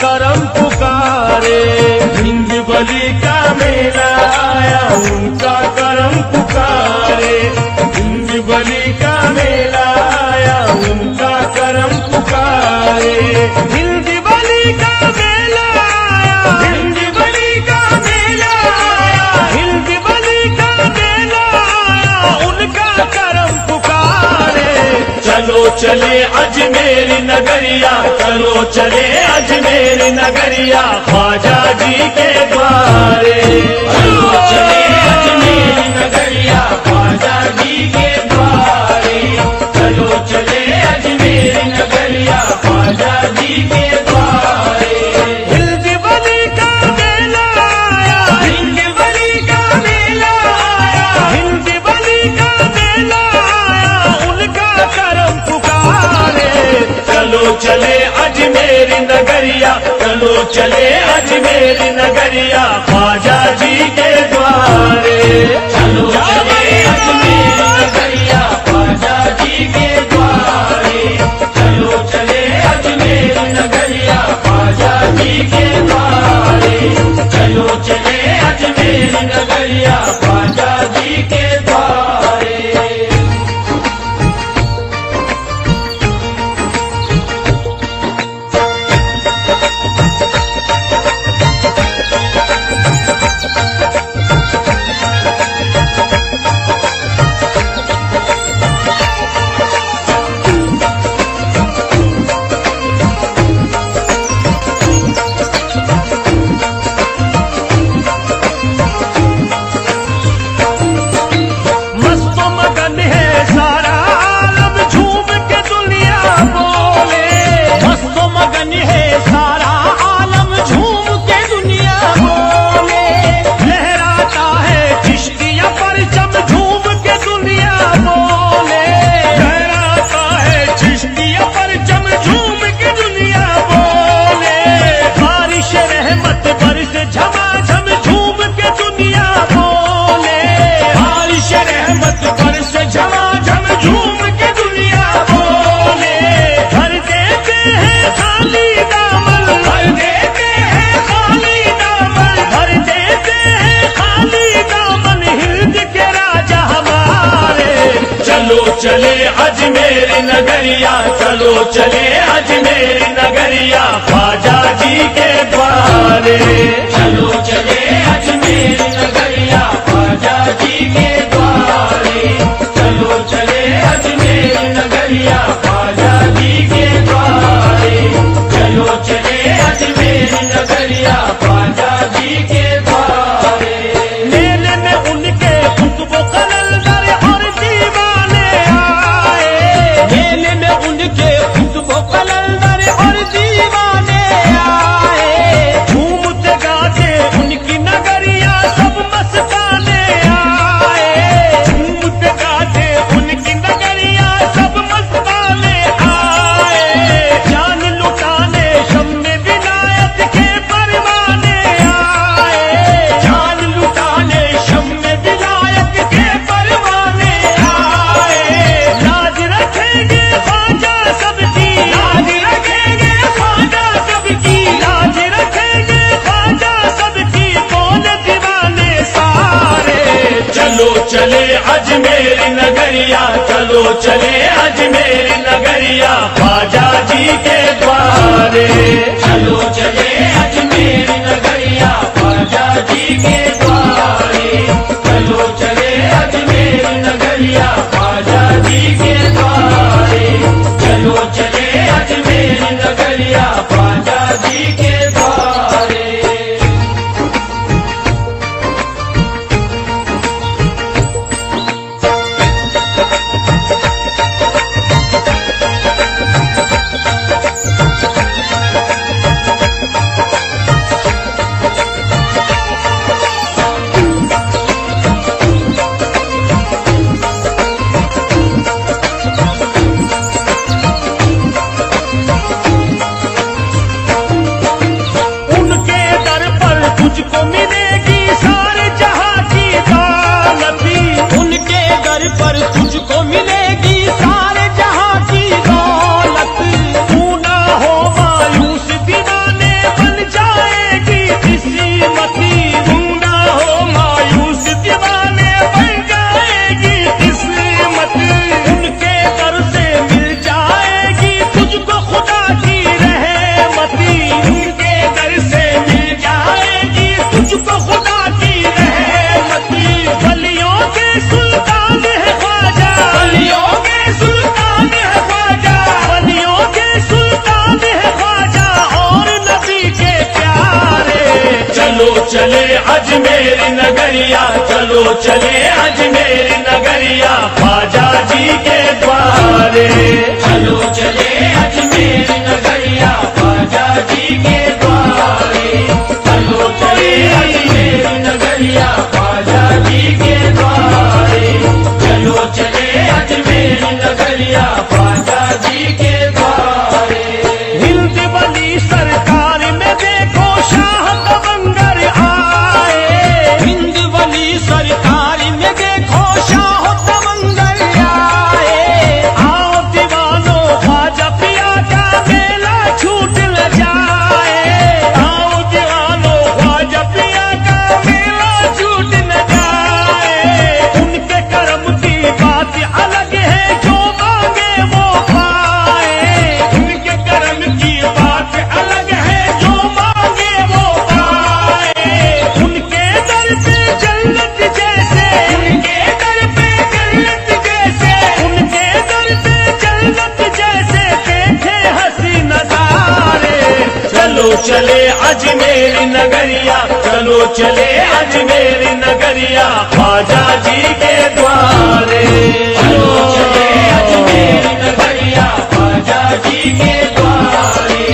करम पुकारे। हिंद बली का मेला आया उनका करम पुकारे। हिंद बली का मेला आया उनका करम पुकारे। हिंद बली का मेला आया, हिंद बली का मेला आया, हिंद बली का मेला आया उनका करम पुकारे। चलो चले अजमेर नगरिया, चलो चले अजमेर नगरिया ख्वाजा जी के द्वारे। चलो चले अजमेर नगरिया ख्वाजा जी के द्वारे। चलो चले अजमेर नगरिया ख्वाजा जी के द्वारे। हिंद बली का मेला आया, हिंद बली का मेला आया, हिंद बली का मेला आया उनका करम पुकारे। चलो चले अजमेर नगरिया, चलो चले अजमेर नगरिया ख्वाजा जी के द्वारे। चलो चले अजमेर नगरिया ख्वाजा जी के द्वारे। चलो चले अजमेर नगरिया ख्वाजा जी के द्वारे। चलो चले अजमेर नगरिया ख्वाजा जी के द्वारे। चले अजमेर नगरिया, चलो चले अजमेर नगरिया ख्वाजा जी के द्वारे। चलो चले अजमेर नगरिया ख्वाजा जी के द्वारे। चलो चले अजमेर नगरिया ख्वाजा जी के द्वारे। चलो चले अजमेर नगरिया ख्वाजा जी के द्वारे। मेले में उनके खुतबो कलंदर और दीवाने आए। मेले में उनके खुतबो कलंदर और दीवाने आए। झूमते गाते उनकी नगरिया सब मस्ताने आए। झूमते गाते उनकी नगरिया सब मस्ताने आए। जान लुटाने शम्मे विलायत के परवाने आए। जान लुटाने शम्मे विलायत के परवाने आए। लाज रखेंगे ख्वाजा सबकी, लाज रखेंगे ख्वाजा सबकी, लाज रखेंगे ख्वाजा सबकी बोल दीवाने सारे। चलो चले अजमेर नगरिया, चलो चले अजमेर नगरिया ख्वाजा जी के द्वारे। चलो चले अजमेर नगरिया ख्वाजा जी के द्वारे। चलो चले अजमेर नगरिया ख्वाजा जी के द्वारे। चलो चले अजमेर नगरिया ख्वाजा जी के द्वारे। चले अजमेर नगरिया, चलो चले अजमेर नगरिया, ख्वाजा जी के द्वारे। चलो चले अजमेर नगरिया, ख्वाजा जी के द्वारे। चलो चले अजमेर नगरिया, ख्वाजा जी के द्वारे। चलो चले अजमेर नगरिया, ख्वाजा जी के द्वारे। हिंद वाली सरकार में देखो शाह तवंगर आए, हिंद वाली सरकार में देखो शाह तवंगर आए। आओ दीवानो ख्वाजा पिया का मेला छूट न जाए, आओ दीवानो ख्वाजा पिया का मेला छूट न जाए। उनके कर्म की बात अलग है, जो मांगे वो पाए। उनके कर्म की बात अलग है, जो मांगे वो पाए। उनके दर पे जन्नत जैसे, उनके दर पे जन्नत जैसे, उनके दर पे जन्नत जैसे देखे हसी नजारे। चलो चले अजमेर नगरिया, चलो चले अजमेर नगरिया, ख्वाजा जी के द्वारे। चलो चले अजमेर नगरिया, ख्वाजा जी के द्वारे।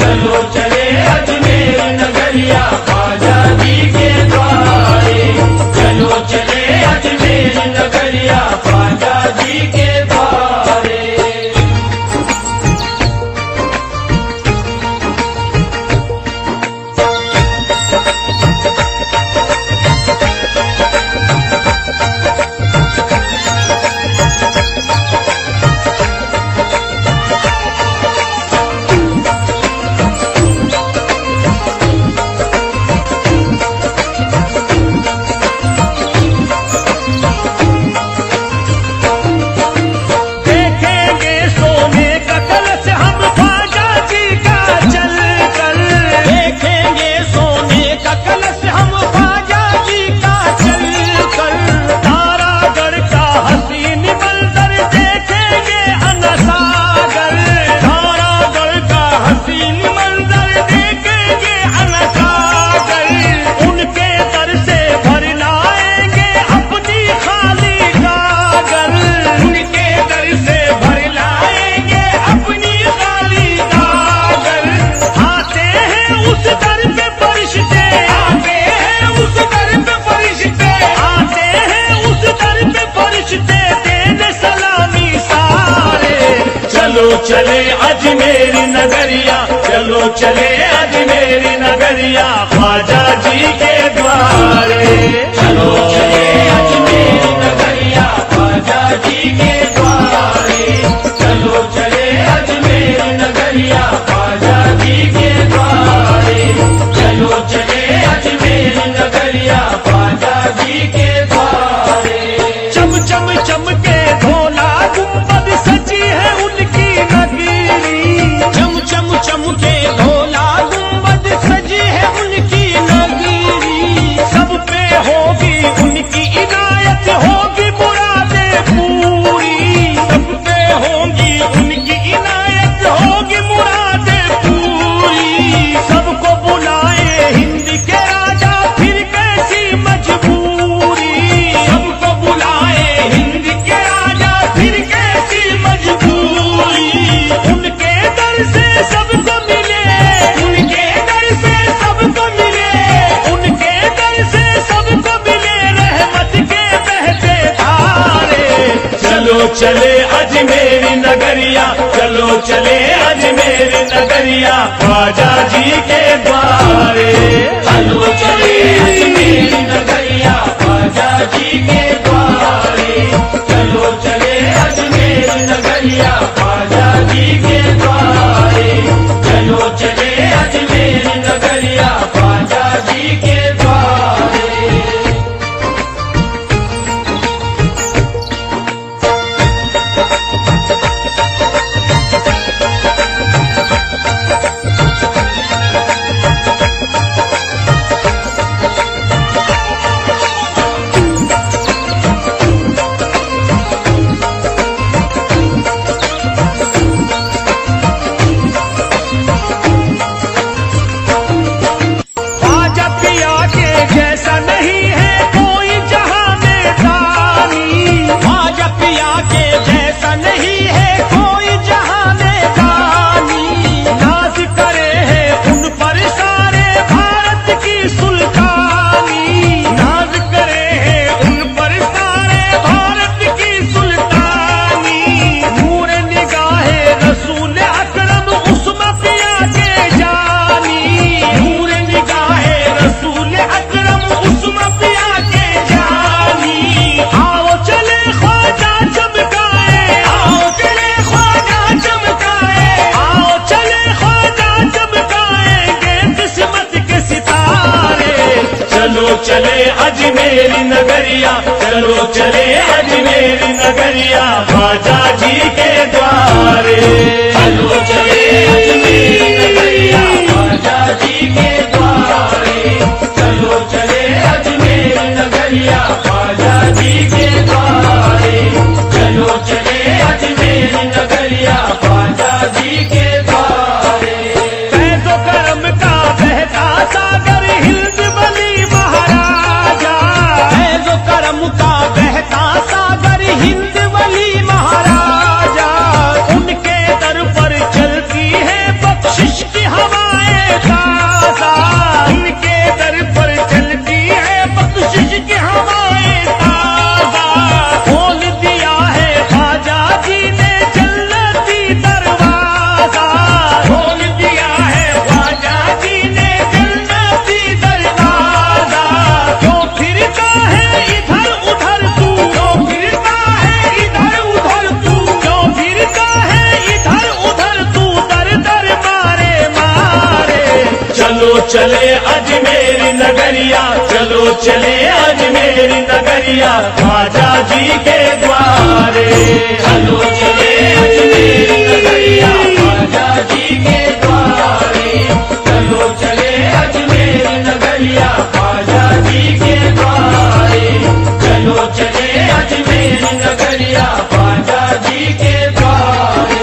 चलो चले अजमेर नगरिया, ख्वाजा जी के द्वारे। चलो चले अजमेर नगरिया, ख्वाजा जी के द्वारे। देखेंगे सोने का कलश हम ख्वाजा जी का चल कर, देखेंगे सोने का कलश हम ख्वाजा जी का चल कर। तारागढ़ का हसीन मंजर देखेंगे अनसागर, तारागढ़ का हसीन मंजर देखेंगे अनसागर। उनके दर से भर लाएंगे अपनी खाली गागर, उनके दर से भर लाएंगे अपनी खाली गागर। आते हैं उस दर पे फरिश्ते, आते हैं उस दर पे फरिश्ते, आते हैं उस दर पे फरिश्ते देने सलामी सारे। चलो चले अजमेर नगरिया, चलो चले अजमेर नगरिया, ख्वाजा जी के द्वारे। चलो चले अजमेर नगरिया, ख्वाजा जी के द्वारे। चलो चले अजमेर नगरिया, ख्वाजा जी के द्वारे। चलो चले अजमेर नगरिया, ख्वाजा जी के द्वारे। चम चम चमके धोला गुंबद सजी है उनकी नगीरी, चम चम चमके धोला गुंबद सजी है उनकी नगीरी। सब पे होगी उनकी इनायत, होगी मुरादे पूरी। सब पे होगी उनकी इनायत, होगी मुरादे पूरी। सबको बुलाए हिंद के राजा, फिर कैसी मजबूरी। सबको बुलाए हिंद के राजा, फिर कैसी मजबूरी। उनके दर से सबको मिले, उनके दर से सबको मिले, उनके दर से सबको मिले रहमत के बहते धारे। चलो चले अजमेर नगरिया, चलो चले अजमेर नगरिया, ख्वाजा जी के द्वारे। चलो चले अजमेर नगरिया, ख्वाजा जी के द्वारे। चलो चले अजमेर नगरिया, ख्वाजा जी के द्वारे। चलो चले अजमेर नगरिया, ख्वाजा जी के द्वारे। चलो चले अजमेर नगरिया, चलो चले अजमेर नगरिया, ख्वाजा जी के द्वारे। चलो चले अजमेर नगरिया, ख्वाजा जी के द्वारे। चलो चले अजमेर नगरिया, ख्वाजा जी के द्वारे। चलो चले अजमेर नगरिया, ख्वाजा जी के द्वारे। फैज़ो करम का बहता सागर हिंद वली महाराजा, फैज़ो करम का बहता सागर हिंद वली महाराजा। उनके दर पर चलती है बख्शिश की हवाएं ताज़ा, उनके दर पर चलती है बख्शिश की हवाएं ताज़ा। खोल दिया है ख्वाजा जी ने जन्नती दरवाजा, खोल दिया है ख्वाजा जी ने जन्नती दरवाजा। क्यों फिरता है इधर उधर तू, क्यों फिरता है इधर उधर तू, क्यों फिरता है इधर उधर तू, दर दर मारे मारे। चलो चले अजमेर नगरिया, चलो चले अजमेर नगरिया, ख्वाजा जी के द्वारे। चलो चले अजमेर नगरिया, ख्वाजा जी के द्वारे। चलो चले अजमेर नगरिया, ख्वाजा जी के द्वारे। चलो चले अजमेर नगरिया, ख्वाजा जी के द्वारे।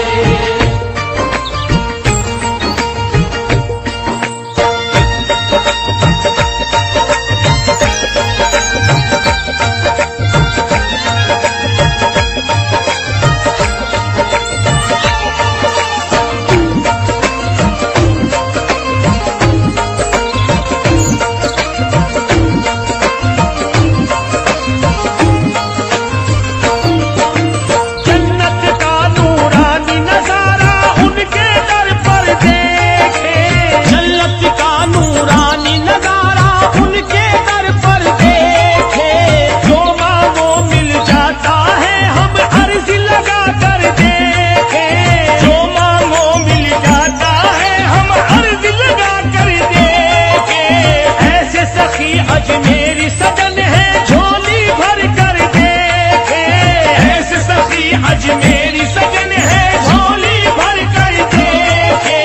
जन्नत का नूरानी नजारा उनके दर पर देखे, जन्नत का नूरानी नजारा उनके दर पर देखे। जो मांगो मिल जाता है हम अर्ज लगा कर देखे, जो मांगो मिल जाता है हम अर्ज लगा कर देखे। ऐसे सखी अजमेरी सजन है झोली भर कर देखे, ऐसे सखी अजमेरी सजन है झोली भर कर देखे।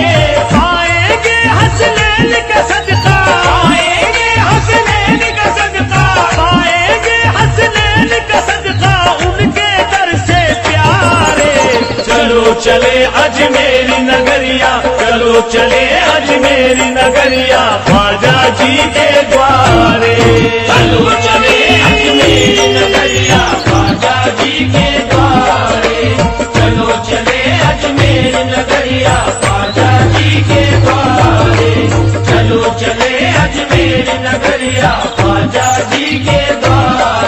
पाएंगे हसनैन का सदका, पाएंगे हसनैन का सदका, पाएंगे हसनैन का सदका उनके दर से प्यारे। चलो चले अजमेर नगरिया, चलो चले अजमेर नगरिया, ख्वाजा जी के द्वारे। चलो चले अजमेर नगरिया, ख्वाजा जी के द्वारे। चलो चले अजमेर नगरिया, ख्वाजा जी के द्वारे। चलो चले अजमेर नगरिया, ख्वाजा जी के द्वारे।